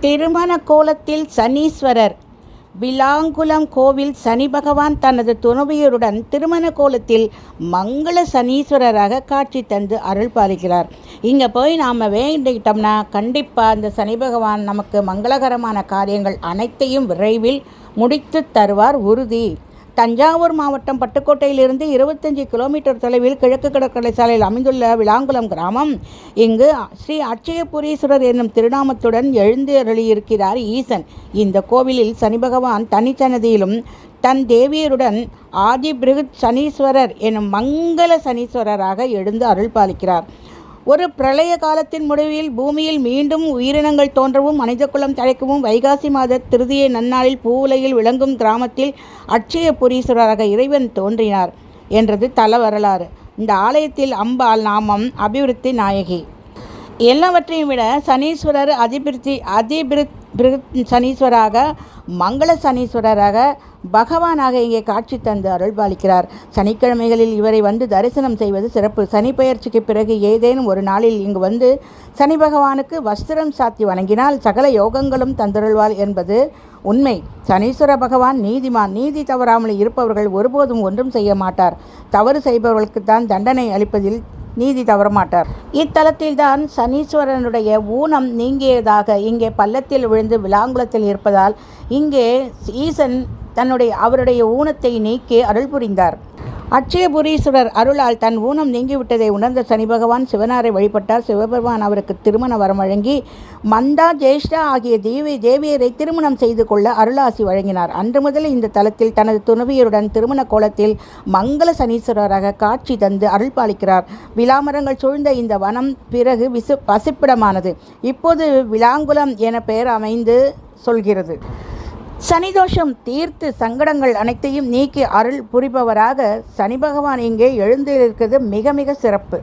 திருமண கோலத்தில் சனீஸ்வரர். விளாங்குளம் கோவில் சனி பகவான் தனது துணைவியருடன் திருமண கோலத்தில் மங்கள சனீஸ்வரராக காட்சி தந்து அருள் பாலிக்கிறார். இங்கே போய் நாம் வேண்டிக்கிட்டோம்னா கண்டிப்பாக அந்த சனி பகவான் நமக்கு மங்களகரமான காரியங்கள் அனைத்தையும் விரைவில் முடித்து தருவார் உறுதி. தஞ்சாவூர் மாவட்டம் பட்டுக்கோட்டையிலிருந்து 25 கிலோமீட்டர் தொலைவில் கிழக்கு கடற்கரை சாலையில் அமைந்துள்ள விளாங்குளம் கிராமம். இங்கு ஸ்ரீ அட்சயபுரீஸ்வரர் என்னும் திருநாமத்துடன் எழுந்தருளியிருக்கிறார் ஈசன். இந்த கோவிலில் சனி பகவான் தனிச்சன்னதியிலும் தன் தேவியருடன் ஆதிபிருகத் சனீஸ்வரர் என்னும் மங்கள சனீஸ்வரராக எழுந்து அருள் பாலிக்கிறார். ஒரு பிரளய காலத்தின் முடிவில் பூமியில் மீண்டும் உயிரினங்கள் தோன்றவும் மனிதகுலம் தழைக்கவும் வைகாசி மாத திருதியை நன்னாளில் பூவுலகில் விளங்கும் கிராமத்தில் அட்சயபுரீஸ்வரராக இறைவன் தோன்றினார் என்றது தல வரலாறு. இந்த ஆலயத்தில் அம்பாள் நாமம் அபிவிருத்தி நாயகி. எல்லாவற்றையும் விட சனீஸ்வரர் அதிபிருத் சனீஸ்வராக மங்கள சனீஸ்வரராக பகவானாக இங்கே காட்சி தந்து அருள் பாலிக்கிறார். சனிக்கிழமைகளில் இவரை வந்து தரிசனம் செய்வது சிறப்பு. சனி பெயர்ச்சிக்கு பிறகு ஏதேனும் ஒரு நாளில் இங்கு வந்து சனி பகவானுக்கு வஸ்திரம் சாத்தி வணங்கினால் சகல யோகங்களும் தந்தருள்வார் என்பது உண்மை. சனீஸ்வர பகவான் நீதிமான். நீதி தவறாமல் இருப்பவர்கள் ஒருபோதும் ஒன்றும் செய்ய மாட்டார். தவறு செய்பவர்களுக்கு தான் தண்டனை அளிப்பதில் நீதி தவறமாட்டார். இத்தலத்தில்தான் சனீஸ்வரனுடைய ஊனம் நீங்கியதாக இங்கே பள்ளத்தில் விழுந்து விளாங்குளத்தில் இருப்பதால் இங்கே ஈசன் அவருடைய ஊனத்தை நீக்கி அருள் புரிந்தார். அட்சயபுரீஸ்வரர் அருளால் தன் ஊனம் நீங்கிவிட்டதை உணர்ந்த சனி பகவான் சிவனாரை வழிபட்டார். சிவபெருமான் அவருக்கு திருமண வரம் வழங்கி மந்தா ஜேஷ்டா ஆகிய தேவியரை திருமணம் செய்து கொள்ள அருளாசி வழங்கினார். அன்று முதல் இந்த தலத்தில் தனது துணைவியருடன் திருமண கோலத்தில் மங்கள சனீஸ்வரராக காட்சி தந்து அருள் பாலிக்கிறார். விளாமரங்கள் சூழ்ந்த இந்த வனம் பிறகு வசிப்பிடமானது. இப்போது விளாங்குளம் என பெயர் அமைந்து சொல்கிறது. சனிதோஷம் தீர்த்து சங்கடங்கள் அனைத்தையும் நீக்கி அருள் புரிபவராக சனி பகவான் இங்கே எழுந்திருக்கிறது மிக மிக சிறப்பு.